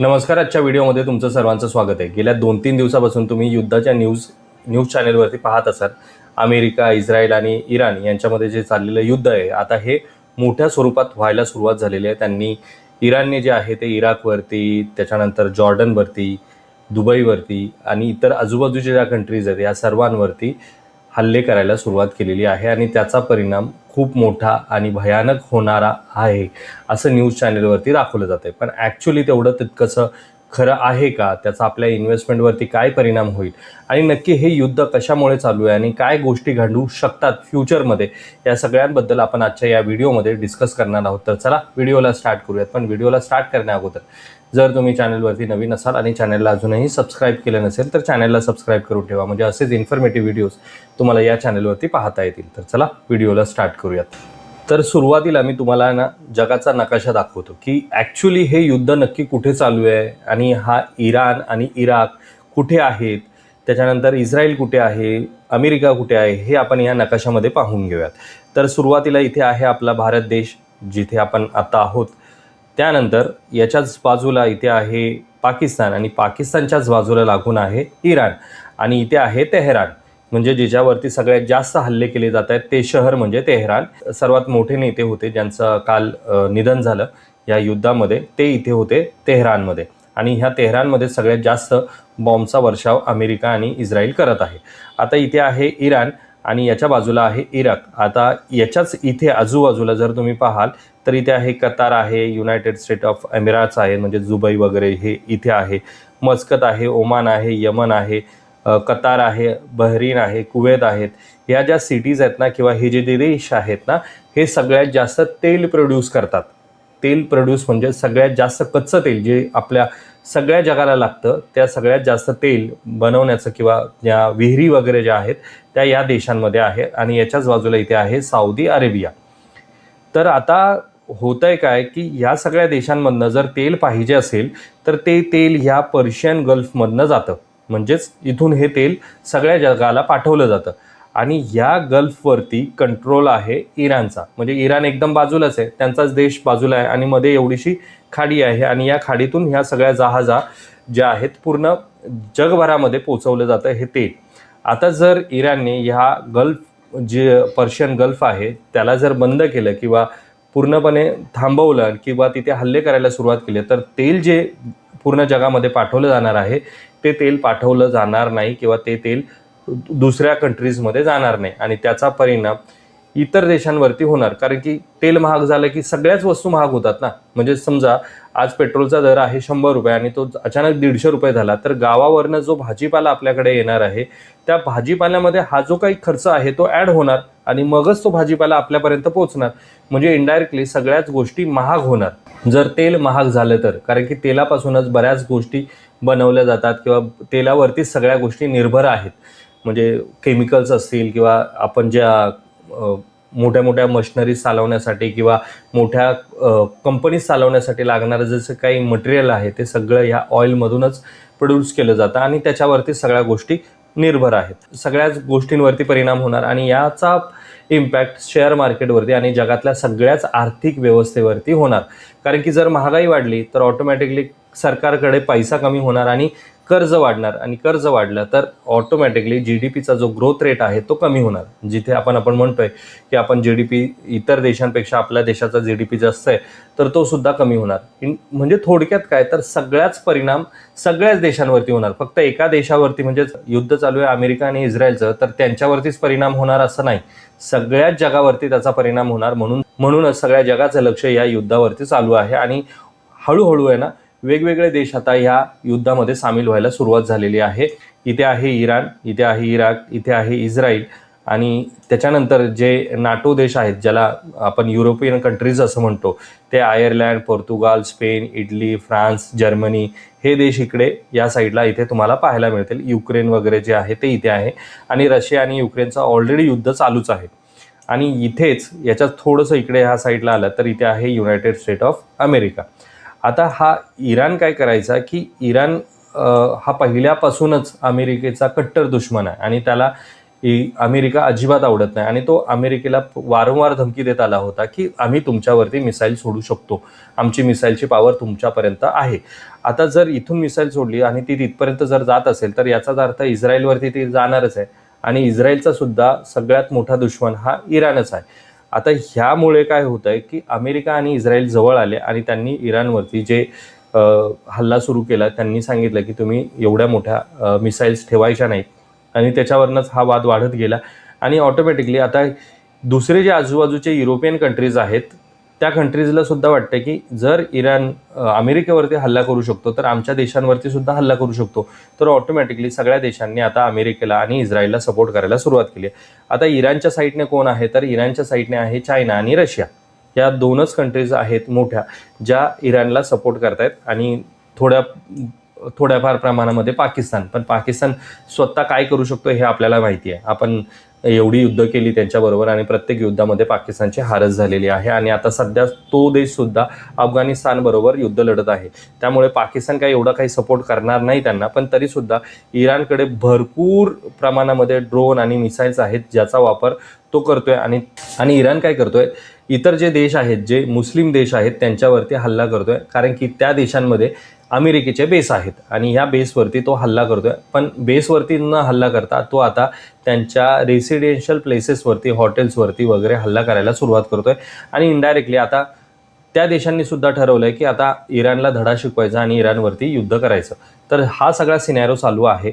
नमस्कार. आजच्या व्हिडिओमध्ये तुमचं सर्वांचं स्वागत आहे. गेल्या 2-3 दिवसापासून तुम्ही युद्धाच्या न्यूज चॅनलवरती पाहत असाल. अमेरिका, इस्रायल आणि इराण यांच्यामध्ये जे चाललेलं युद्ध आहे, आता हे मोठ्या स्वरूपात व्हायला सुरुवात झालेली आहे. त्यांनी इराणने जे आहे ते इराकवरती, त्याच्यानंतर जॉर्डनवरती, दुबईवरती आणि इतर आजूबाजूच्या ज्या कंट्रीज आहेत या सर्वांवरती हल्ले करायला सुरुवात केलेली आहे आणि त्याचा परिणाम खूप मोठा आणि भयानक होणारा आहे असं न्यूज चॅनलवरती दाखवलं जातं आहे. पण ॲक्च्युली तेवढं तितकंसं खरं आहे का? त्याचा आपल्या इन्व्हेस्टमेंटवरती काय परिणाम होईल आणि नक्की हे युद्ध कशामुळे चालू आहे आणि काय गोष्टी घडू शकतात फ्युचरमध्ये, या सगळ्यांबद्दल आपण आजच्या या व्हिडिओमध्ये डिस्कस करणार आहोत. तर चला व्हिडिओला स्टार्ट करूयात. पण व्हिडिओला स्टार्ट करण्या अगोदर जर तुम्ही चॅनलवरती नवीन असाल आणि चॅनलला अजूनही सबस्क्राईब केलं नसेल तर चॅनलला सबस्क्राईब करून ठेवा, म्हणजे असेच इन्फॉर्मेटिव्ह व्हिडिओज तुम्हाला या चॅनलवरती पाहता येतील. तर चला व्हिडिओला स्टार्ट करूयात. तर सुरुवातीला मी तुम्हाला जगाचा नकाशा दाखवतो की ॲक्च्युली हे युद्ध नक्की कुठे चालू आहे आणि हा इराण आणि इराक कुठे आहेत, त्याच्यानंतर इस्रायल कुठे आहे, अमेरिका कुठे आहे, हे आपण या नकाशामध्ये पाहून घेऊयात. तर सुरुवातीला इथे आहे आपला भारत देश, जिथे आपण आता आहोत. त्यानंतर याच्याच बाजूला इथे आहे पाकिस्तान आणि पाकिस्तानच्याच बाजूला लागून आहे इराण आणि इथे आहे तेहरान, म्हणजे ज्याच्यावरती सगळ्यात जास्त हल्ले केले जात आहेत ते शहर म्हणजे तेहरान. सर्वात मोठे नेते होते ज्यांचं काल निधन झालं या युद्धामध्ये, ते इथे होते तेहरानमध्ये. आणि ह्या तेहरानमध्ये सगळ्यात जास्त बॉम्बचा वर्षाव अमेरिका आणि इस्रायल करत आहे. आता इथे आहे इराण आणि याच्या बाजूला आहे इराक. आता याच्याच इथे आजूबाजूला जर तुम्ही पाहाल तर इथे आहे कतार आहे, युनायटेड स्टेट ऑफ एमिराट्स आहे म्हणजे दुबई वगैरे हे इथे आहे, मस्कत आहे, ओमान आहे, यमन आहे, कतार आहे, बहरीन आहे, कुवेत आहेत. ह्या ज्या सिटीज आहेत ना किंवा हे जे देश आहेत ना, हे सगळ्यात जास्त तेल प्रोड्यूस करतात. तेल प्रोड्यूस म्हणजे सगळ्यात जास्त कच्चं तेल जे आपल्या सगळ्या जगाला लागतं, त्या सगळ्यात जास्त तेल बनवण्याचं किंवा ज्या विहिरी वगैरे ज्या आहेत त्या या देशांमध्ये आहे. आणि याच्याच बाजूला इथे आहे सौदी अरेबिया. तर आता होतंय काय की या सगळ्या देशांमधनं जर तेल पाहिजे असेल तर ते तेल ह्या पर्शियन गल्फमधनं जातं, म्हणजेच इथून हे तेल सगळ्या जगाला पाठवलं जातं. आणि या गल्फवरती कंट्रोल आहे इराणचा, म्हणजे इराण एकदम बाजूलाच आहे, त्यांचाच देश बाजूला आहे आणि मध्ये एवढीशी खाडी आहे आणि या खाडीतून ह्या सगळ्या जहाजा ज्या आहेत पूर्ण जगभरामध्ये पोचवलं जातं हे तेल. आता जर इराणने ह्या गल्फ जे पर्शियन गल्फ आहे त्याला जर बंद केलं किंवा पूर्णपणे थांबवलं किंवा तिथे हल्ले करायला सुरुवात केली तर तेल जे पूर्ण जगामध्ये पाठवलं जाणार आहे ते तेल पाठवलं जाणार नाही किंवा ते तेल दुसऱ्या कंट्रीजमध्ये जाणार नाही आणि त्याचा परिणाम इतर देशांवरती होणार. कारण की तेल महाग झालं की सगळ्याच वस्तू महाग होतात ना. म्हणजे समजा आज पेट्रोलचा दर आहे 100 रुपये आणि तो अचानक 150 रुपये झाला तर गावावरनं जो भाजीपाला आपल्याकडे येणार आहे त्या भाजीपाल्यामध्ये हा जो काही खर्च आहे तो ॲड होणार आणि मगच तो भाजीपाला आपल्यापर्यंत पोहोचणार. म्हणजे इनडायरेक्टली सगळ्याच गोष्टी महाग होणार जर तेल महाग झालं तर. कारण की तेलापासूनच बऱ्याच गोष्टी बनवल्या जातात किंवा तेलावरतीच सगळ्या गोष्टी निर्भर आहेत. म्हणजे केमिकल्स असतील किंवा आपण ज्या मोठ्या मोठ्या मशिनरीज चालवण्यासाठी किंवा मोठ्या कंपनीज चालवण्यासाठी लागणारं जसं काही मटेरियल आहे ते सगळं ह्या ऑइलमधूनच प्रोड्यूस केलं जातं आणि त्याच्यावरती सगळ्या गोष्टी निर्भर आहेत. सगळ्याच गोष्टींवरती परिणाम होणार आणि याचा इम्पॅक्ट शेअर मार्केटवरती आणि जगातल्या सगळ्याच आर्थिक व्यवस्थेवरती होणार. कारण की जर महागाई वाढली तर ऑटोमॅटिकली सरकारकडे पैसा कमी होणार आणि कर्ज वाढणार आणि कर्ज वाढलं तर ऑटोमॅटिकली GDPचा जो ग्रोथ रेट आहे तो कमी होणार. जिथे आपण म्हणतोय की आपण GDP इतर देशांपेक्षा आपल्या देशाचा GDP जास्त आहे तर तो सुद्धा कमी होणार. म्हणजे थोडक्यात काय तर सगळ्याच परिणाम सगळ्याच देशांवरती होणार. फक्त एका देशावरती म्हणजे युद्ध चालू आहे अमेरिका आणि इस्रायलचं तर त्यांच्यावरतीच परिणाम होणार असं नाही, सगळ्याच जगावरती त्याचा परिणाम होणार. म्हणूनच सगळ्या जगाचं लक्ष या युद्धावरती चालू आहे आणि हळूहळू आहे ना वेगवेगळे देश आता या युद्धामध्ये सामील व्हायला सुरुवात झालेली आहे. इथे आहे इराण, इथे आहे इराक, इथे आहे इस्रायल आणि त्याच्यानंतर जे नाटो देश आहेत ज्याला आपण युरोपियन कंट्रीज असं म्हणतो ते Ireland, Portugal, Spain, Italy, France, Germany हे देश इकडे या साईडला इथे तुम्हाला पाहायला मिळतील. युक्रेन वगैरे जे आहे ते इथे आहे आणि रशिया आणि युक्रेनचं ऑलरेडी युद्ध चालूच आहे. आणि इथेच याच्यात थोडंसं इकडे ह्या साईडला आलं तर इथे आहे युनायटेड स्टेट ऑफ अमेरिका. आता हा इराण काय करायचा की इराण हा पहिल्यापासूनच अमेरिकेचा कट्टर दुश्मन आहे आणि त्याला अमेरिका अजिबात आवडत नाही आणि तो अमेरिकेला वारंवार धमकी देत आला होता की आम्ही तुमच्यावरती मिसाईल सोडू शकतो, आमची मिसाईलची पॉवर तुमच्यापर्यंत आहे. आता जर इथून मिसाईल सोडली आणि ती तिथपर्यंत जर जात असेल तर याचाच अर्थ इस्रायलवरती ती जाणारच आहे आणि इस्रायलचा सुद्धा सगळ्यात मोठा दुश्मन हा इराणच आहे. आता ह्यामुळे काय होत आहे की अमेरिका आणि इस्रायल जवळ आले आणि त्यांनी इराणवरती जे हल्ला सुरू केला, त्यांनी सांगितलं की तुम्ही एवढ्या मोठ्या मिसाईल्स ठेवायच्या नाहीत आणि त्याच्यावरनंच हा वाद वाढत गेला आणि ऑटोमॅटिकली आता दुसरे जे आजूबाजूचे युरोपियन कंट्रीज आहेत त्या कंट्रीजला सुद्धा वाटतं की जर इराण अमेरिकेवरती हल्ला करू शकतो तर आमच्या देशांवरती सुद्धा हल्ला करू शकतो. तर ऑटोमॅटिकली सगळ्या देशांनी आता अमेरिकेला आणि इस्रायलला सपोर्ट करायला सुरुवात केली. आता इराणच्या साईडने कोण आहे तर इराणच्या साईडने आहे चायना आणि रशिया. या दोनच कंट्रीज आहेत मोठ्या ज्या इराणला सपोर्ट करतायत आणि थोड्याफार प्रमाणामध्ये पाकिस्तान. पण पाकिस्तान स्वतः काय करू शकतो हे आपल्याला माहिती आहे. आपण एवढी युद्ध केली त्यांच्याबरोबर आणि प्रत्येक युद्धामध्ये पाकिस्तानची हारच झालेली आहे आणि आता सध्या तो देश सुद्धा अफगाणिस्तान बरोबर युद्ध लढत आहे. त्यामुळे पाकिस्तान काही सपोर्ट करणार नाही त्यांना. पण तरी सुद्धा इराणकडे भरपूर प्रमाणामध्ये ड्रोन आणि मिसाईल्स आहेत ज्याचा वापर तो करतोय आणि इराण काय करतोय, इतर जे देश आहेत, जे मुस्लिम देश आहेत त्यांच्यावरती हल्ला करतोय कारण की त्या देशांमध्ये अमेरिकेचे बेस आहेत आणि ह्या बेसवरती तो हल्ला करतोय. पण बेसवरती न हल्ला करता तो आता त्यांच्या रेसिडेन्शियल प्लेसेसवरती, हॉटेल्सवरती वगैरे हल्ला करायला सुरुवात करतोय आणि इनडायरेक्टली आता त्या देशांनी सुद्धा ठरवलंय की आता इराणला धडा शिकवायचा आणि इराणवरती युद्ध करायचं. तर हा सगळा सिनॅरिओ चालू आहे.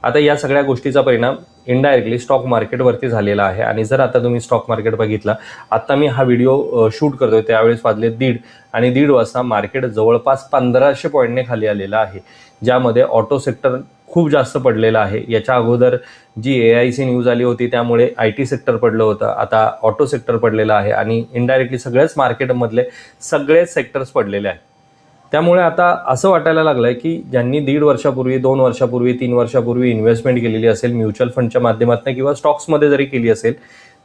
आता या सगळ्या गोष्टीचा परिणाम इनडायरेक्टली स्टॉक मार्केटवरती झालेला आहे आणि जर आता तुम्ही स्टॉक मार्केट बघितला, आता मी हा व्हिडिओ शूट करतोय त्यावेळेस वाजले 1:30 आणि 1:30 वाजता मार्केट जवळपास 1500 पॉईंटने खाली आलेलं आहे, ज्यामध्ये ऑटो सेक्टर खूप जास्त पडलेलं आहे. याच्या अगोदर जी AIC न्यूज आली होती त्यामुळे IT सेक्टर पडलं होतं, आता ऑटो सेक्टर पडलेलं आहे आणि इनडायरेक्टली सगळ्याच मार्केटमधले सगळेच सेक्टर्स पडलेले आहेत. त्यामुळे आता असं वाटायला लागलं आहे की ज्यांनी 1.5 वर्षापूर्वी, 2 वर्षापूर्वी, 3 वर्षापूर्वी इन्व्हेस्टमेंट केलेली असेल म्युच्युअल फंडच्या माध्यमातून किंवा स्टॉक्समध्ये जरी केली असेल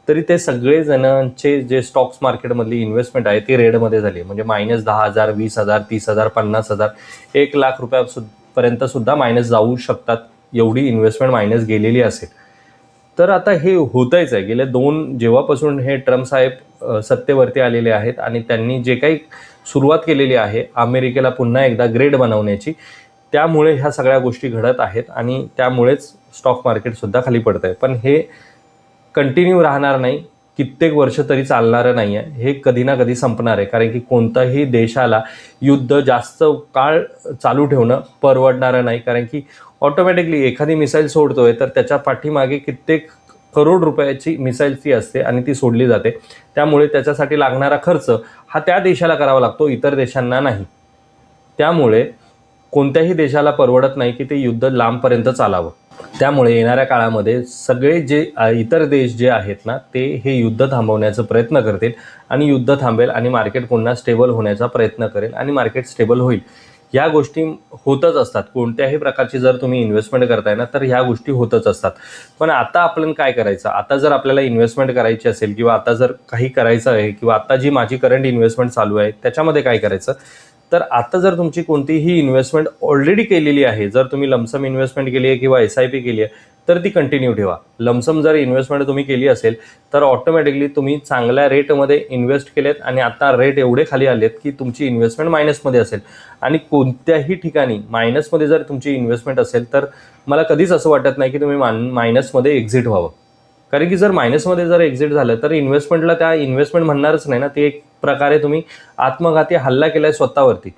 तरी ते सगळे जणांचे जे स्टॉक्स मार्केटमधली इन्व्हेस्टमेंट आहे ती रेडमध्ये झाली. म्हणजे -10,000, 20,000, 30,000, 50,000, 1 लाख रुपयापर्यंत सुद्धा मायनस जाऊ शकतात, एवढी इन्व्हेस्टमेंट मायनस गेलेली असेल. तर आता हे होतंच आहे. गेले जेव्हापासून हे ट्रम्प साहेब सत्तेवरती आलेले आहेत आणि त्यांनी जे काही सुरुवात केलेली आहे अमेरिकेला पुन्हा एकदा ग्रेट बनवण्याची, त्यामुळे ह्या सगळ्या गोष्टी घडत आहेत आणि त्यामुळेच स्टॉक मार्केटसुद्धा खाली पडत आहे. पण हे कंटिन्यू राहणार नाही, कित्येक वर्ष तरी चालणारं नाही आहे. हे कधी ना कधी संपणार आहे कारण की कोणताही देशाला युद्ध जास्त काळ चालू ठेवणं परवडणारं नाही. कारण की ऑटोमॅटिकली एखादी मिसाईल सोडतोय तर त्याच्या पाठीमागे कित्येक करोड रुपयाची मिसाईल ती असते आणि ती सोडली जाते. त्यामुळे त्याच्यासाठी लागणारा खर्च हा त्या देशाला करावा लागतो, इतर देशांना नाही. त्यामुळे कोणत्याही देशाला परवडत नाही की ते युद्ध लांबपर्यंत चालावं. त्यामुळे येणाऱ्या काळामध्ये सगळे जे इतर देश जे आहेत ना ते हे युद्ध थांबवण्याचा प्रयत्न करतील आणि युद्ध थांबेल आणि मार्केट पुन्हा स्टेबल होण्याचा प्रयत्न करेल आणि मार्केट स्टेबल होईल. ह्या गोष्टी होतच असतात. कोणत्याही प्रकारची जर तुम्ही इन्व्हेस्टमेंट करताय ना तर ह्या गोष्टी होतच असतात. पण आता आपण काय करायचं, आता जर आपल्याला इन्व्हेस्टमेंट करायची असेल किंवा आता जर काही करायचं आहे किंवा आता जी माझी करंट इन्व्हेस्टमेंट चालू आहे त्याच्यामध्ये काय करायचं, तर आता जर तुमची कोणतीही इन्व्हेस्टमेंट ऑलरेडी केलेली आहे, जर तुम्ही लमसम इन्व्हेस्टमेंट केली आहे किंवा SIP केली आहे तर ती कंटिन्यू ठेवा. लमसम जर इन्व्हेस्टमेंट तुम्ही केली असेल तर ऑटोमॅटिकली तुम्ही चांगल्या रेटमध्ये इन्व्हेस्ट केलेत आणि आता रेट एवढे खाली आलेत की तुमची इन्व्हेस्टमेंट मायनसमध्ये असेल. आणि कोणत्याही ठिकाणी मायनसमध्ये जर तुमची इन्व्हेस्टमेंट असेल तर मला कधीच असं वाटत नाही की तुम्ही मायनसमध्ये एक्झिट व्हावं. कारण की जर मायनसमध्ये जर एक्झिट झालं तर इन्व्हेस्टमेंटला त्या इन्व्हेस्टमेंट म्हणणारच नाही ना. ते एक प्रकारे तुम्ही आत्मघाती हल्ला केलाय स्वतःवरती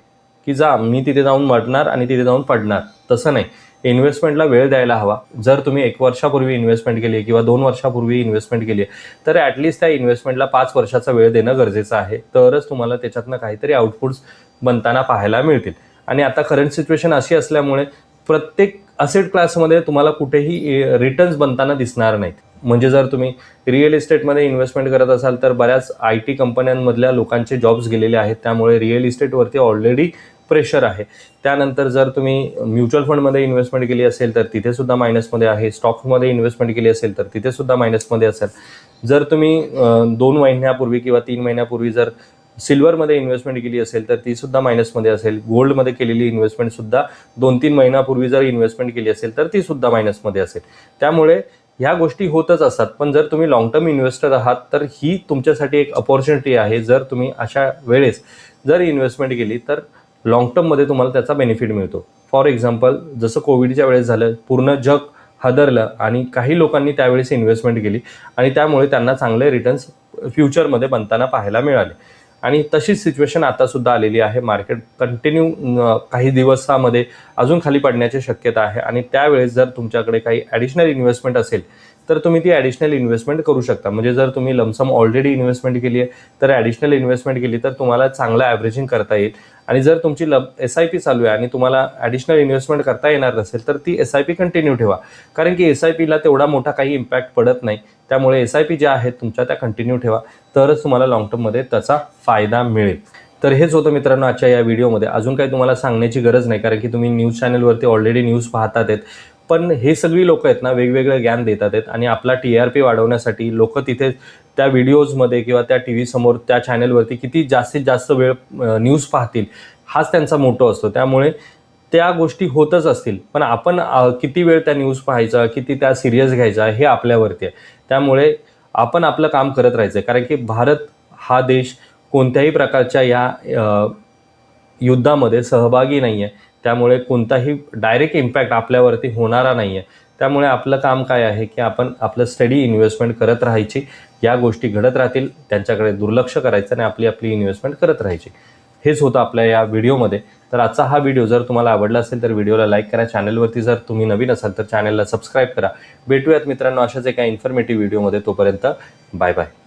की जा मी तिथे जाऊन मरणार आणि तिथे जाऊन पडणार. तसं नाही, इन्व्हेस्टमेंटला वेळ द्यायला हवा. जर तुम्ही 1 वर्षापूर्वी इन्व्हेस्टमेंट केली आहे किंवा 2 वर्षापूर्वी इन्व्हेस्टमेंट केली आहे तर ॲटलिस्ट त्या इन्व्हेस्टमेंटला 5 वर्षाचा वेळ देणं गरजेचं आहे. तरच तुम्हाला त्याच्यातनं काहीतरी आउटपुट्स बनताना पाहायला मिळतील. आणि आता करंट सिच्युएशन अशी असल्यामुळे प्रत्येक असेट क्लासमध्ये तुम्हाला कुठेही रिटर्न्स बनताना दिसणार नाहीत. म्हणजे जर तुम्ही रिअल इस्टेटमध्ये इन्व्हेस्टमेंट करत असाल तर बऱ्याच IT कंपन्यांमधल्या लोकांचे जॉब्स गेलेले आहेत, त्यामुळे रिअल इस्टेटवरती ऑलरेडी प्रेशर आहे. त्यानंतर जर तुम्ही म्युच्युअल फंडमध्ये इन्व्हेस्टमेंट केली असेल तर तिथे सुद्धा मायनसमध्ये आहे. स्टॉक्समध्ये इन्व्हेस्टमेंट केली असेल तर तिथे सुद्धा मायनसमध्ये असेल. जर तुम्ही 2 महिन्यापूर्वी किंवा 3 महिन्यापूर्वी जर सिल्वरमध्ये इन्व्हेस्टमेंट केली असेल तर ती सुद्धा मायनसमध्ये असेल. गोल्डमध्ये केलेली इन्व्हेस्टमेंट सुद्धा 2-3 महिन्यापूर्वी जर इन्व्हेस्टमेंट केली असेल तर ती सुद्धा मायनसमध्ये असेल. त्यामुळे ह्या गोष्टी होतच असतात. पण जर तुम्ही लॉंग टर्म इन्व्हेस्टर आहात तर ही तुमच्यासाठी एक अपॉर्च्युनिटी आहे. जर तुम्ही अशा वेळेस जर इन्व्हेस्टमेंट केली तर लॉंग टर्ममध्ये तुम्हाला त्याचा बेनिफिट मिळतो. फॉर एक्झाम्पल, जसं कोविडच्या वेळेस झालं, पूर्ण जग हादरलं आणि काही लोकांनी त्यावेळेस इन्व्हेस्टमेंट केली आणि त्यामुळे त्यांना चांगले रिटर्न्स फ्युचरमध्ये बनताना पाहायला मिळाले. आणि तशीच सिच्युएशन आता सुद्धा आलेली आहे. मार्केट कंटिन्यू काही दिवसामध्ये अजून खाली पडण्याची शक्यता आहे आणि त्यावेळेस जर तुमच्याकडे काही ॲडिशनल इन्व्हेस्टमेंट असेल तर तुम्ही ती ॲडिशनल इन्व्हेस्टमेंट करू शकता. म्हणजे जर तुम्ही लमसम ऑलरेडी इन्व्हेस्टमेंट केली आहे तर ॲडिशनल इन्व्हेस्टमेंट केली तर तुम्हाला चांगलं ॲव्हरेजिंग करता येईल. आणि जर तुमची SIP चालू आहे आणि तुम्हाला ॲडिशनल इन्व्हेस्टमेंट करता येणार नसेल तर ती SIP कंटिन्यू ठेवा, कारण की SIPला तेवढा मोठा काही इम्पॅक्ट पडत नाही. त्यामुळे SIP ज्या आहेत तुमच्या त्या कंटिन्यू ठेवा, तरच तुम्हाला लॉंग टर्ममध्ये त्याचा फायदा मिळेल. तर हेच होतं मित्रांनो आजच्या या व्हिडिओमध्ये. अजून काही तुम्हाला सांगण्याची गरज नाही, कारण की तुम्ही न्यूज चॅनलवरती ऑलरेडी न्यूज पाहतात आहेत. पण हे सगळी लोक आहेत ना, वेगवेगळं ज्ञान देतात आहेत आणि आपला TRP वाढवण्यासाठी लोक तिथे त्या व्हिडिओजमध्ये किंवा त्या TV समोर त्या चॅनलवरती किती जास्तीत जास्त वेळ न्यूज पाहतील हाच त्यांचा मोटो असतो. त्यामुळे त्या गोष्टी होतच असतील, पण आपण किती वेळ त्या न्यूज पाहायचा, किती त्या सिरियस घ्यायचा हे आपल्यावरती आहे. त्यामुळे आपण आपलं काम करत राहायचं, कारण की भारत हा देश कोणत्याही प्रकारच्या या युद्धामध्ये सहभागी नाही आहे. त्यामुळे कोणताही डायरेक्ट इम्पॅक्ट आपल्यावरती होणारा नाही आहे. त्यामुळे आपलं काम काय आहे की आपण आपलं स्टडी इन्व्हेस्टमेंट करत राहायची. या गोष्टी घडत राहतील, त्यांच्याकडे दुर्लक्ष करायचं आणि आपली इन्व्हेस्टमेंट करत राहायची. हेच होतं आपल्या या व्हिडिओमध्ये. तर आजचा हा व्हिडिओ जर तुम्हाला आवडला असेल तर व्हिडिओला लाईक करा. चॅनलवरती जर तुम्ही नवीन असाल तर चॅनलला सबस्क्राईब करा. भेटूयात मित्रांनो अशाच एका इन्फॉर्मेटिव्ह व्हिडिओमध्ये. तोपर्यंत बाय बाय.